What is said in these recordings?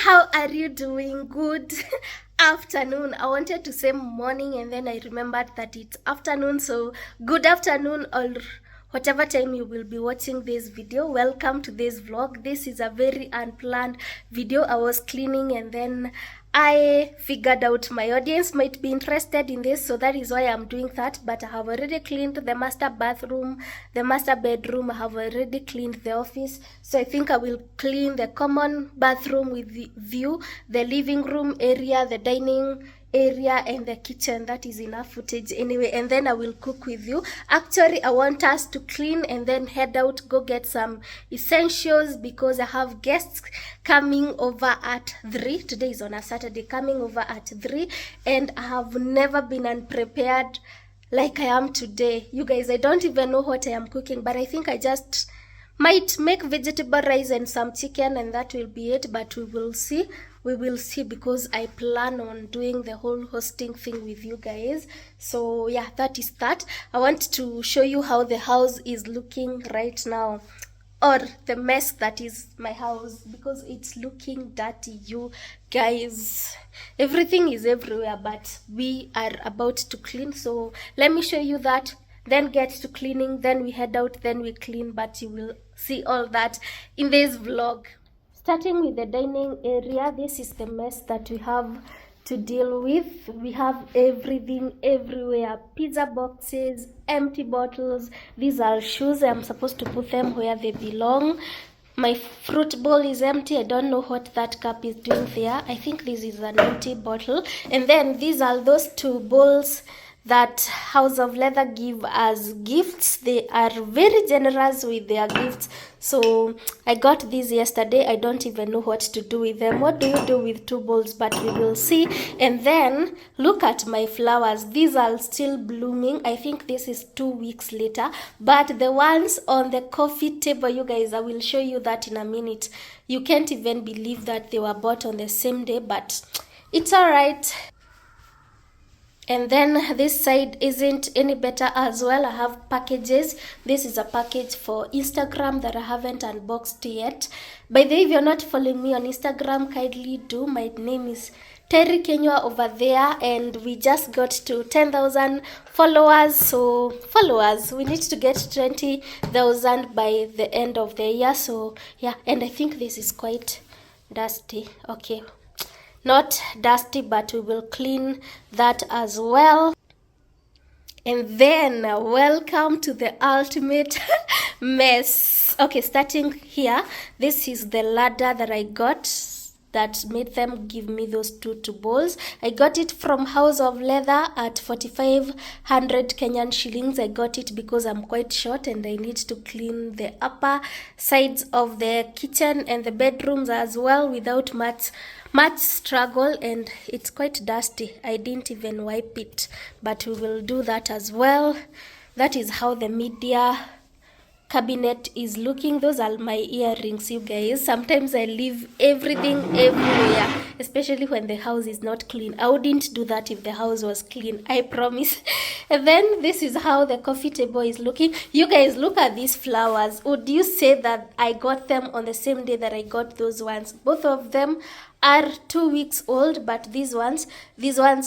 How are you doing? Good afternoon. I wanted to say morning and then I remembered that it's afternoon, so good afternoon or whatever time you will be watching this video. Welcome to this vlog. This is a very unplanned video. I was cleaning and then I figured out my audience might be interested in this, so that is why I'm doing that. But I have already cleaned the master bathroom, the master bedroom. I have already cleaned the office, so I think I will clean the common bathroom with the view, the living room area, the dining area, and the kitchen. That is enough footage anyway, and then I will cook with you. Actually, I want us to clean and then head out, go get some essentials because I have guests coming over at 3. Today is on a Saturday, coming over at 3, and I have never been unprepared like I am today. You guys, I don't even know what I am cooking, but I think I just might make vegetable rice and some chicken, and that will be it. But we will see because I plan on doing the whole hosting thing with you guys. So yeah, that is that. I want to show you how the house is looking right now, or the mess that is my house, because it's looking dirty, you guys. Everything is everywhere, but we are about to clean, so let me show you that, then get to cleaning, then we head out, then we clean. But you will see all that in this vlog. Starting with the dining area, this is the mess that we have to deal with. We have everything everywhere: pizza boxes, empty bottles. These are shoes. I'm supposed to put them where they belong. My fruit bowl is empty. I don't know what that cup is doing there. I think this is an empty bottle. And then these are those 2 bowls that House of Leather give as gifts. They are very generous with their gifts, so I got these yesterday. I don't even know what to do with them. What do you do with 2 bowls? But we will see. And then look at my flowers. These are still blooming. I think this is 2 weeks later, but the ones on the coffee table, you guys, I will show you that in a minute. You can't even believe that they were bought on the same day, but it's all right. And then this side isn't any better as well. I have packages. This is a package for Instagram that I haven't unboxed yet. By the way, if you're not following me on Instagram, kindly do. My name is Terry Kinyua over there, and we just got to 10,000 followers. So followers, we need to get 20,000 by the end of the year. So yeah, and I think this is quite dusty. Okay, not dusty, but we will clean that as well. And then welcome to the ultimate mess. Okay, starting here, this is the ladder that I got that made them give me those 2 bowls. I got it from House of Leather at 4,500 Kenyan shillings. I got it because I'm quite short and I need to clean the upper sides of the kitchen and the bedrooms as well without much struggle, and it's quite dusty. I didn't even wipe it, but we will do that as well. That is how the media cabinet is looking. Those are my earrings, you guys. Sometimes I leave everything everywhere, especially when the house is not clean. I wouldn't do that if the house was clean, I promise. And then this is how the coffee table is looking. You guys, look at these flowers. Would you say that I got them on the same day that I got those ones? Both of them are 2 weeks old, but these ones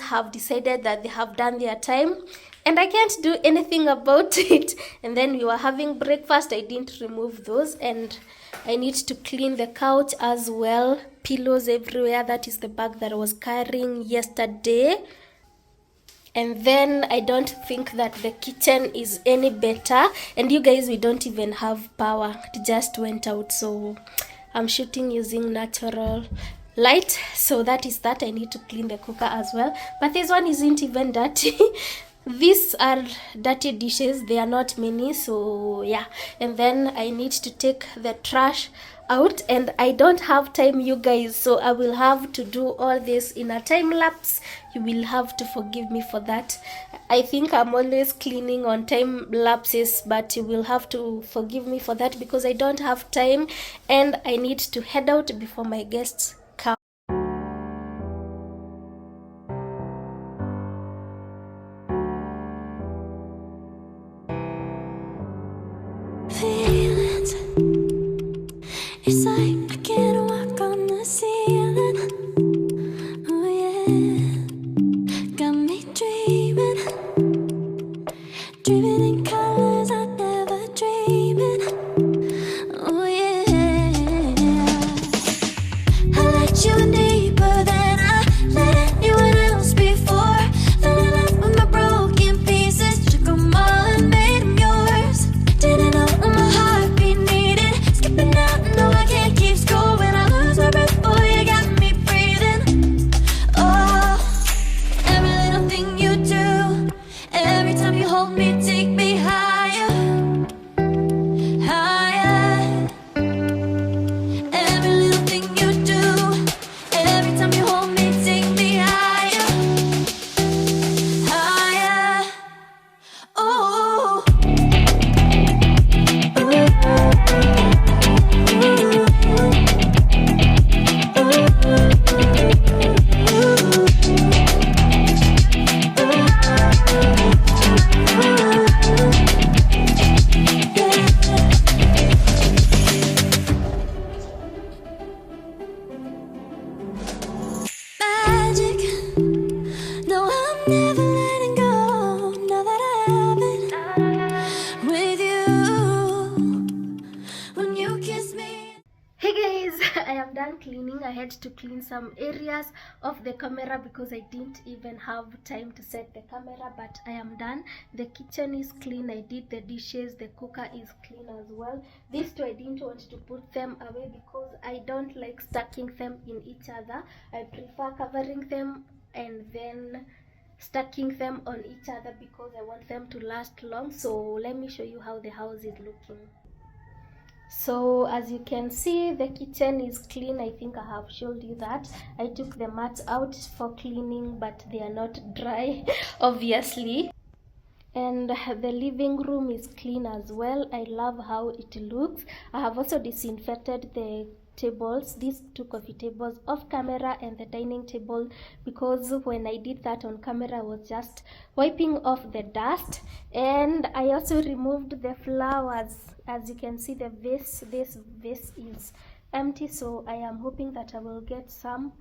have decided that they have done their time, and I can't do anything about it. And then we were having breakfast. I didn't remove those, and I need to clean the couch as well. Pillows everywhere. That is the bag that I was carrying yesterday. And then I don't think that the kitchen is any better. And you guys, we don't even have power. It just went out, so I'm shooting using natural light. So that is that. I need to clean the cooker as well, but this one isn't even dirty. These are dirty dishes. They are not many, so yeah. And then I need to take the trash out, and I don't have time, you guys, so I will have to do all this in a time lapse. You will have to forgive me for that. I think I'm always cleaning on time lapses, but you will have to forgive me for that because I don't have time, and I need to head out before my guests come. Feelings, it's like I can't walk on the ceiling. cleaning. I had to clean some areas of the camera because I didn't even have time to set the camera, but I am done. The kitchen is clean. I did the dishes. The cooker is clean as well. These two, I didn't want to put them away because I don't like stacking them in each other. I prefer covering them and then stacking them on each other because I want them to last long. So let me show you how the house is looking. So as you can see, the kitchen is clean. I think I have showed you that. I took the mats out for cleaning, but they are not dry obviously. And the living room is clean as well. I love how it looks. I have also disinfected the tables, these two coffee tables, off camera, and the dining table, because when I did that on camera I was just wiping off the dust. And I also removed the flowers. As you can see, the vase, this vase is empty, so I am hoping that I will get some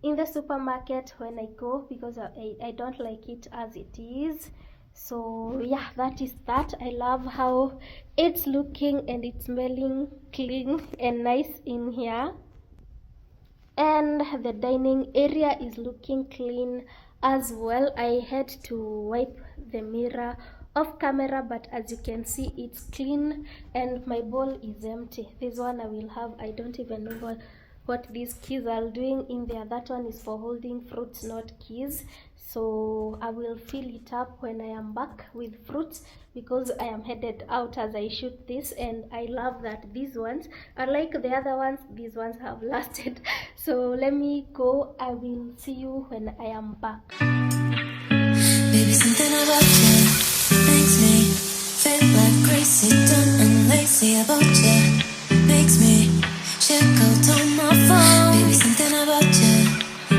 in the supermarket when I go, because I don't like it as it is. So yeah, that is that. I love how it's looking and it's smelling clean and nice in here. And the dining area is looking clean as well. I had to wipe the mirror off camera, but as you can see, it's clean. And my bowl is empty. This one I will have, I don't even know what these keys are doing in there. That one is for holding fruits, not keys. So I will fill it up when I am back with fruits, because I am headed out as I shoot this. And I love that these ones are like the other ones. These ones have lasted. So let me go. I will see you when I am back. Baby, something about you makes me feel like crazy, done and lazy about you. Makes me check out on my phone. Baby, something about you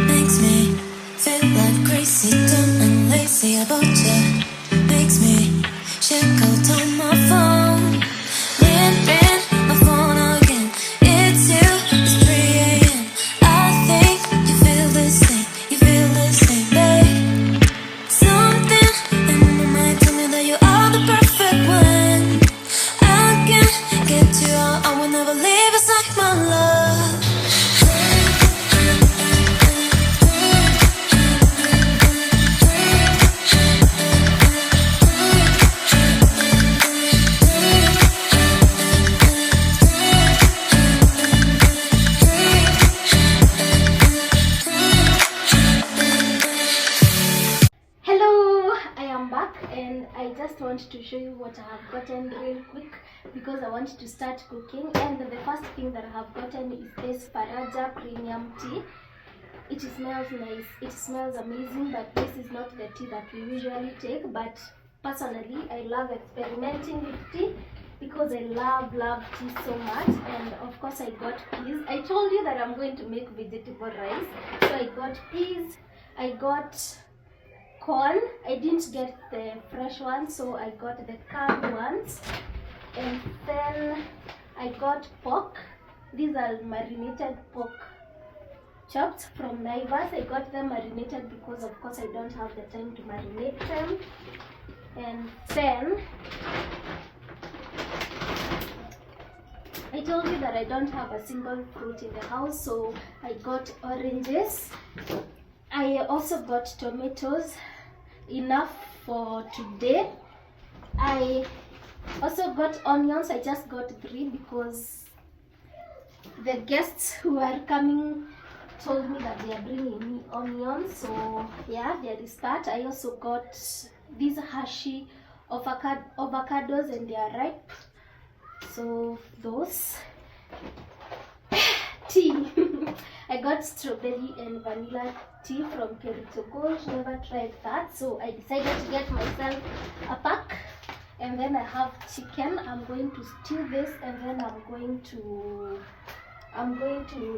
makes me feel like crazy, done and lazy about you. Makes me check out on my phone. Ring my phone again. It's you. It's 3 a.m. I think you feel the same. You feel the same, babe. Something in my mind tell me that you are the perfect one. I can't get you out. I will never leave. It's like my love. Hello, I am back, and I just want to show you what I have gotten real quick because I want to start cooking. And the first thing that I have gotten is this Faraja premium tea. It smells nice, it smells amazing, but this is not the tea that we usually take. But personally, I love experimenting with tea because I love tea so much. And of course I got peas. I told you that I'm going to make vegetable rice, so I got peas, I got corn. I didn't get the fresh ones, so I got the canned ones. And then I got pork. These are marinated pork chopped from Naivas. I got them marinated because of course I don't have the time to marinate them. And then I told you that I don't have a single fruit in the house, so I got oranges. I also got tomatoes, enough for today. I also got onions. I just got 3 because the guests who are coming told me that they are bringing me onions. So yeah, there is that. I also got these Hershey avocados, and they are ripe. So those. Tea. I got strawberry and vanilla tea from Perito Gold. Never tried that, so I decided to get myself a pack. And then I have chicken. I'm going to stew this, and then I'm going to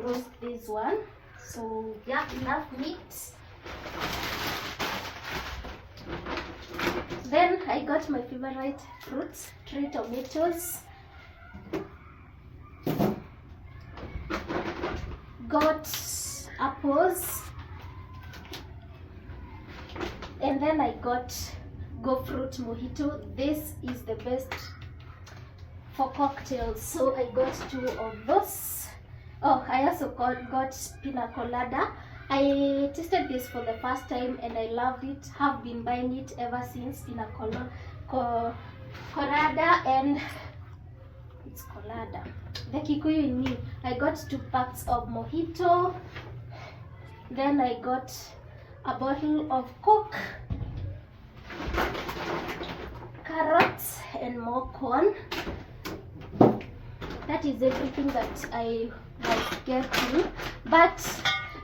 roast this one. So yeah, enough meat. Then I got my favorite fruits, 3 tomatoes. Got apples, and then I got Go Fruit Mojito. This is the best for cocktails, so I got 2 of those. Oh, I also got pina colada. I tasted this for the first time and I loved it. Have been buying it ever since. Pina colada, and it's colada. The Kikuyu in me. I got 2 packs of mojito. Then I got a bottle of Coke, carrots, and more corn. That is everything that I was getting. But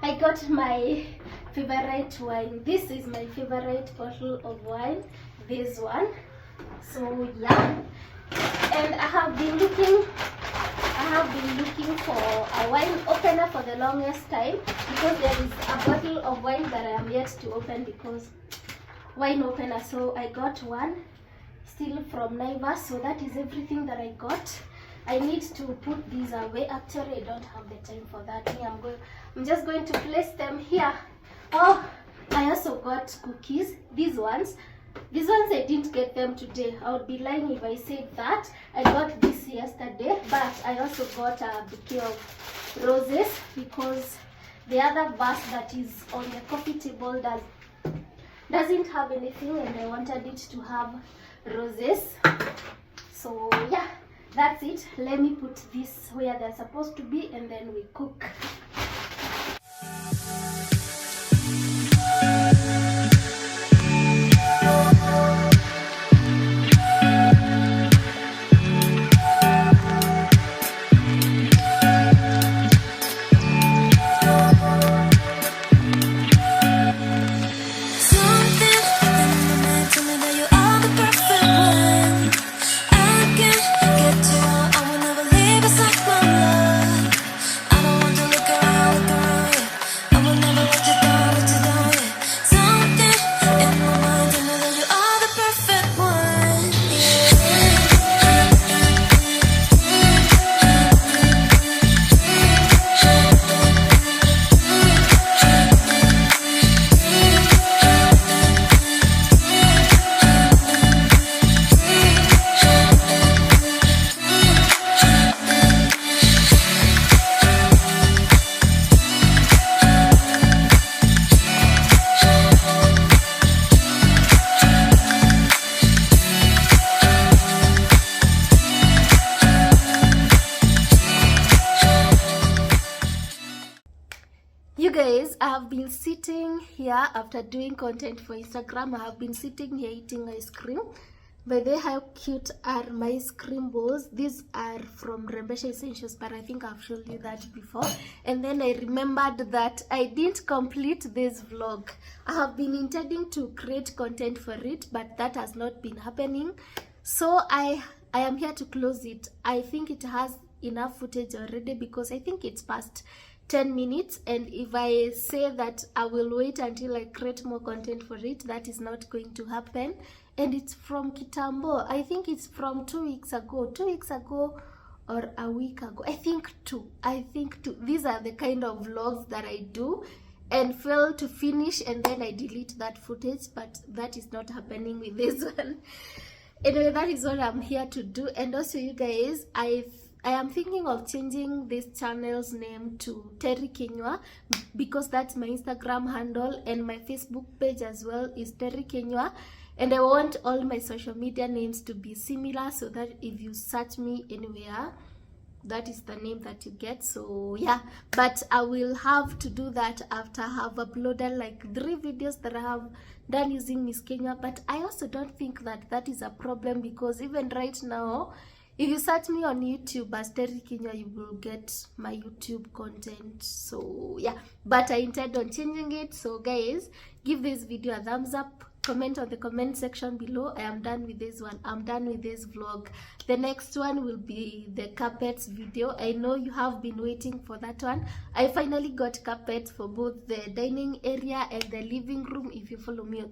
I got my favorite wine. This is my favorite bottle of wine. This one. So yeah. And I have been looking for a wine opener for the longest time, because there is a bottle of wine that I am yet to open, because wine opener. So I got one still from Naivas. So that is everything that I got. I need to put these away. Actually, I don't have the time for that. I'm just going to place them here. Oh, I also got cookies. These ones I didn't get them today. I would be lying if I said that. I got this yesterday, but I also got a bouquet of roses, because the other vase that is on the coffee table doesn't have anything, and I wanted it to have roses. So yeah, that's it. Let me put this where they're supposed to be, and then we cook. You guys, I have been sitting here after doing content for Instagram. I have been sitting here eating ice cream. By the way, how cute are my ice cream balls? These are from Rembesha Essentials, but I think I've shown you that before. And then I remembered that I didn't complete this vlog. I have been intending to create content for it, but that has not been happening. So I am here to close it. I think it has enough footage already, because I think it's past 10 minutes, and if I say that I will wait until I create more content for it, that is not going to happen. And it's from Kitambo. I think it's from 2 weeks ago or a week ago. I think two. These are the kind of vlogs that I do and fail to finish, and then I delete that footage, but that is not happening with this one. Anyway, that is what I'm here to do. And also, you guys, I am thinking of changing this channel's name to Terry Kinyua, because that's my Instagram handle, and my Facebook page as well is Terry Kinyua. And I want all my social media names to be similar, so that if you search me anywhere, that is the name that you get. So yeah, but I will have to do that after I have uploaded like 3 videos that I have done using Miss Kenya. But I also don't think that that is a problem, because even right now, if you search me on YouTube as Terry Kinyua, you will get my YouTube content. So yeah, but I intend on changing it. So guys, give this video a thumbs up, comment on the comment section below. I am done with this one. I'm done with this vlog. The next one will be the carpets video. I know you have been waiting for that one. I finally got carpets for both the dining area and the living room. If you follow me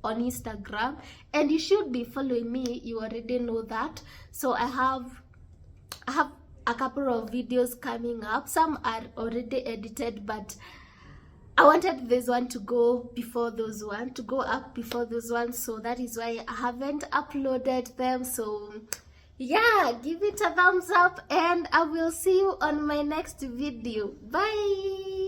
on Instagram, and you should be following me, you already know that. So I have a couple of videos coming up. Some are already edited, but I wanted this one to go before those ones, to go up before those ones, so that is why I haven't uploaded them. So Yeah, give it a thumbs up and I will see you on my next video. Bye.